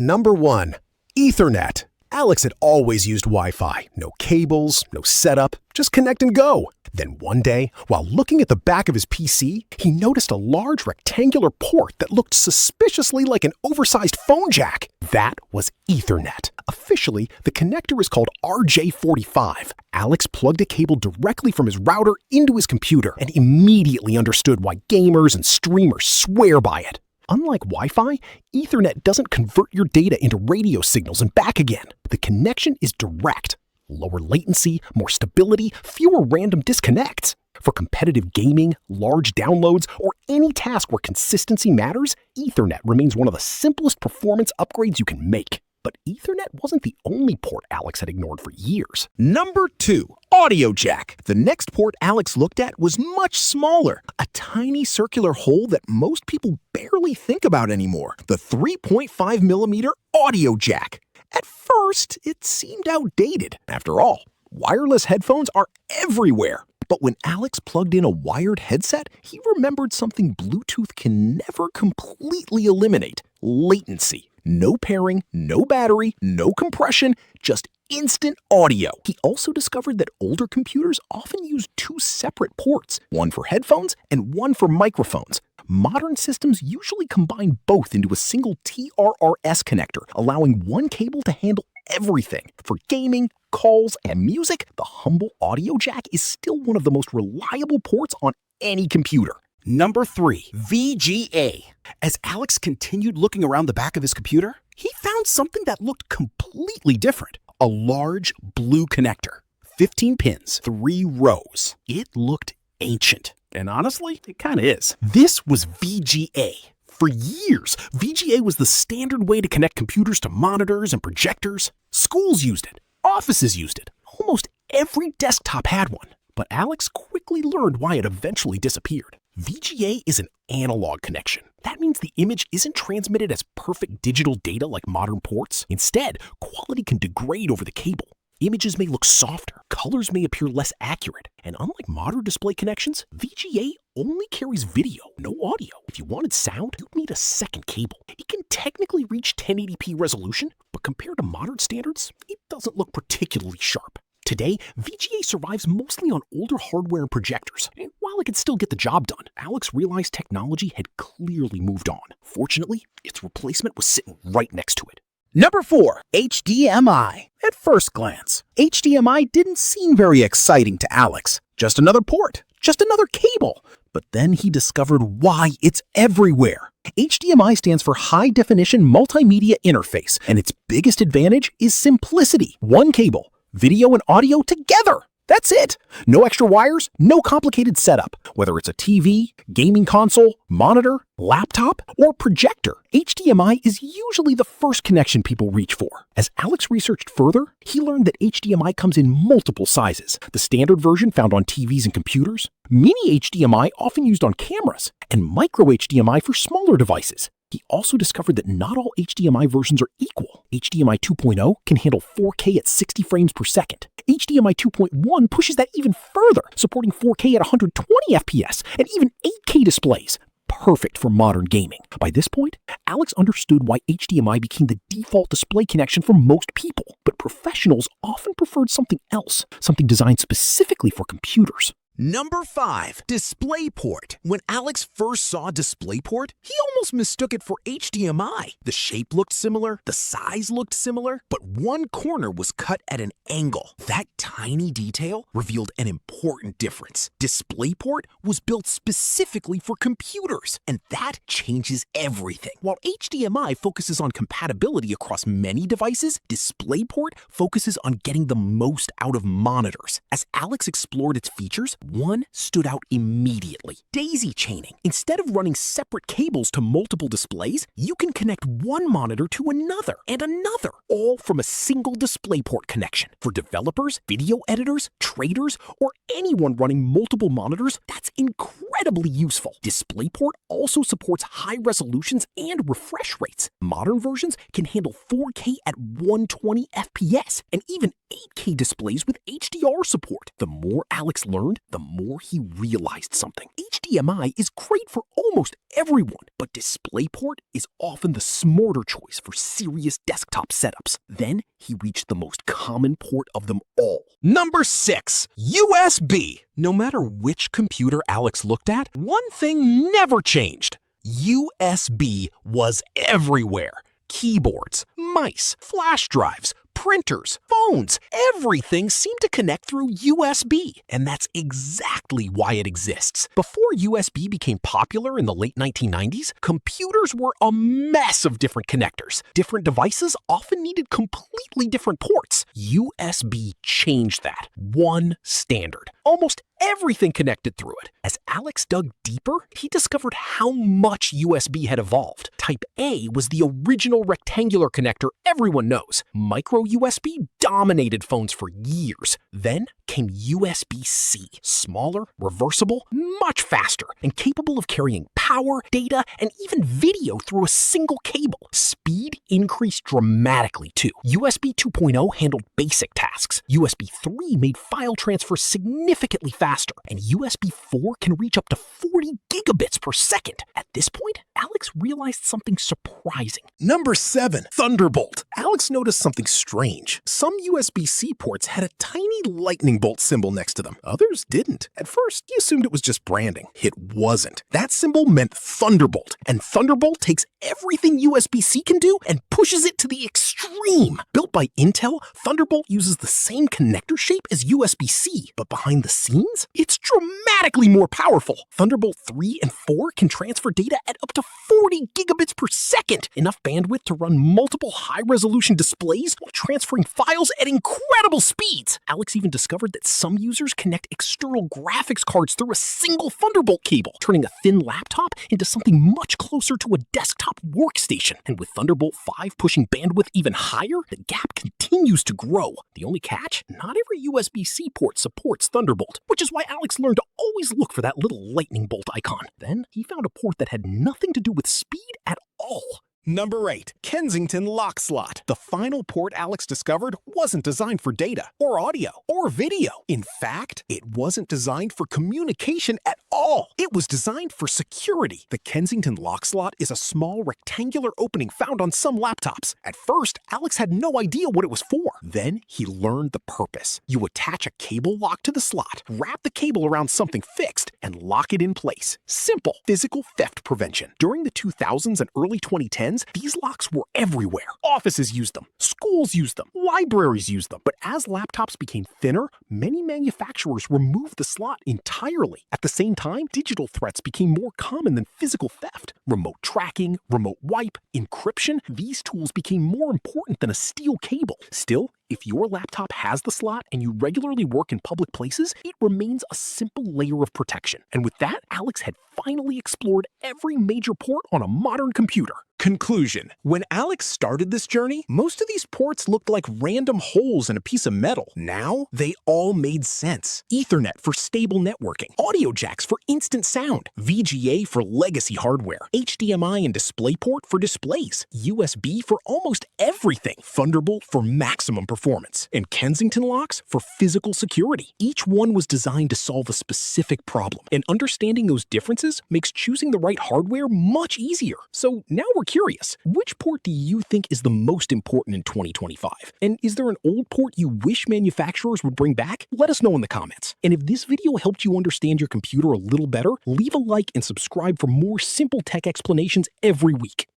Number 1. Ethernet. Alex had always used Wi-Fi. No cables, no setup, just connect and go. Then one day, while looking at the back of his PC, he noticed a large rectangular port that looked suspiciously like an oversized phone jack. That was Ethernet. Officially, the connector is called RJ45. Alex plugged a cable directly from his router into his computer and immediately understood why gamers and streamers swear by it. Unlike Wi-Fi, Ethernet doesn't convert your data into radio signals and back again. The connection is direct. Lower latency, more stability, fewer random disconnects. For competitive gaming, large downloads, or any task where consistency matters, Ethernet remains one of the simplest performance upgrades you can make. But Ethernet wasn't the only port Alex had ignored for years. Number 2, audio jack. The next port Alex looked at was much smaller, a tiny circular hole that most people barely think about anymore, the 3.5mm audio jack. At first, it seemed outdated. After all, wireless headphones are everywhere. But when Alex plugged in a wired headset, he remembered something Bluetooth can never completely eliminate: latency. No pairing, no battery, no compression, just instant audio. He also discovered that older computers often use 2 separate ports, one for headphones and one for microphones. Modern systems usually combine both into a single TRRS connector, allowing one cable to handle everything. For gaming, calls, and music, the humble audio jack is still one of the most reliable ports on any computer. Number 3, VGA. As Alex continued looking around the back of his computer, he found something that looked completely different. A large blue connector. 15 pins, 3 rows. It looked ancient. And honestly, it kind of is. This was VGA. For years, VGA was the standard way to connect computers to monitors and projectors. Schools used it. Offices used it. Almost every desktop had one. But Alex quickly learned why it eventually disappeared. VGA is an analog connection. That means the image isn't transmitted as perfect digital data like modern ports. Instead, quality can degrade over the cable. Images may look softer, colors may appear less accurate, and unlike modern display connections, VGA only carries video, no audio. If you wanted sound, you'd need a second cable. It can technically reach 1080p resolution, but compared to modern standards, it doesn't look particularly sharp. Today, VGA survives mostly on older hardware and projectors, and while it can still get the job done, Alex realized technology had clearly moved on. Fortunately, its replacement was sitting right next to it. Number 4, HDMI. At first glance, HDMI didn't seem very exciting to Alex. Just another port, just another cable. But then he discovered why it's everywhere. HDMI stands for High Definition Multimedia Interface, and its biggest advantage is simplicity. One cable, video and audio together. That's it. No extra wires, no complicated setup. Whether it's a TV, gaming console, monitor, laptop, or projector, HDMI is usually the first connection people reach for. As Alex researched further, he learned that HDMI comes in multiple sizes. The standard version found on TVs and computers, mini HDMI often used on cameras, and micro HDMI for smaller devices. He also discovered that not all HDMI versions are equal. HDMI 2.0 can handle 4K at 60 frames per second. HDMI 2.1 pushes that even further, supporting 4K at 120 FPS and even 8K displays. Perfect for modern gaming. By this point, Alex understood why HDMI became the default display connection for most people. But professionals often preferred something else, something designed specifically for computers. Number 5, DisplayPort. When Alex first saw DisplayPort, he almost mistook it for HDMI. The shape looked similar, the size looked similar, but one corner was cut at an angle. That tiny detail revealed an important difference. DisplayPort was built specifically for computers, and that changes everything. While HDMI focuses on compatibility across many devices, DisplayPort focuses on getting the most out of monitors. As Alex explored its features, one stood out immediately: daisy chaining. Instead of running separate cables to multiple displays, you can connect one monitor to another and another, all from a single DisplayPort connection. For developers, video editors, traders, or anyone running multiple monitors, that's incredibly useful. DisplayPort also supports high resolutions and refresh rates. Modern versions can handle 4K at 120 FPS and even 8K displays with HDR support. The more Alex learned, the more he realized something. HDMI is great for almost everyone, but DisplayPort is often the smarter choice for serious desktop setups. Then he reached the most common port of them all. Number 6, USB. No matter which computer Alex looked at, one thing never changed. USB was everywhere. Keyboards, mice, flash drives, printers, phones, everything seemed to connect through USB. And that's exactly why it exists. Before USB became popular in the late 1990s, computers were a mess of different connectors. Different devices often needed completely different ports. USB changed that. One standard. Almost everything connected through it. As Alex dug deeper, he discovered how much USB had evolved. Type A was the original rectangular connector everyone knows. Micro USB dominated phones for years. Then came USB-C. Smaller, reversible, much faster, and capable of carrying power, data, and even video through a single cable. Speed increased dramatically too. USB 2.0 handled basic tasks. USB 3 made file transfer significantly faster, and USB 4 can reach up to 40 gigabits per second. At this point, Alex realized something surprising. Number 7. Thunderbolt. Alex noticed something strange. Some USB-C ports had a tiny lightning bolt symbol next to them. Others didn't. At first, he assumed it was just branding. It wasn't. That symbol meant Thunderbolt, and Thunderbolt takes everything USB-C can do and pushes it to the extreme. Built by Intel, Thunderbolt uses the same connector shape as USB-C, but behind the scenes, it's dramatically more powerful. Thunderbolt 3 and 4 can transfer data at up to 40 gigabits per second, enough bandwidth to run multiple high-resolution displays while transferring files at incredible speeds. Alex even discovered that some users connect external graphics cards through a single Thunderbolt cable, turning a thin laptop into something much closer to a desktop workstation. And with Thunderbolt 5 pushing bandwidth even higher, the gap continues to grow. The only catch? Not every USB-C port supports Thunderbolt, which is why Alex learned to always look for that little lightning bolt icon. Then he found a port that had nothing to do with speed at all. Number 8. Kensington Lock slot. The final port Alex discovered wasn't designed for data, or audio, or video. In fact, it wasn't designed for communication at all. It was designed for security. The Kensington Lock slot is a small rectangular opening found on some laptops. At first, Alex had no idea what it was for. Then he learned the purpose. You attach a cable lock to the slot, wrap the cable around something fixed, and lock it in place. Simple physical theft prevention. During the 2000s and early 2010s, these locks were everywhere. Offices used them, schools used them, libraries used them. But as laptops became thinner, many manufacturers removed the slot entirely. At the same time, digital threats became more common than physical theft. Remote tracking, remote wipe, encryption, these tools became more important than a steel cable. Still, if your laptop has the slot and you regularly work in public places, it remains a simple layer of protection. And with that, Alex had finally explored every major port on a modern computer. Conclusion. When Alex started this journey, most of these ports looked like random holes in a piece of metal. Now, they all made sense. Ethernet for stable networking, audio jacks for instant sound, VGA for legacy hardware, HDMI and DisplayPort for displays, USB for almost everything, Thunderbolt for maximum performance, and Kensington locks for physical security. Each one was designed to solve a specific problem, and understanding those differences makes choosing the right hardware much easier. So now we're curious, which port do you think is the most important in 2025? And is there an old port you wish manufacturers would bring back? Let us know in the comments. And if this video helped you understand your computer a little better, leave a like and subscribe for more simple tech explanations every week.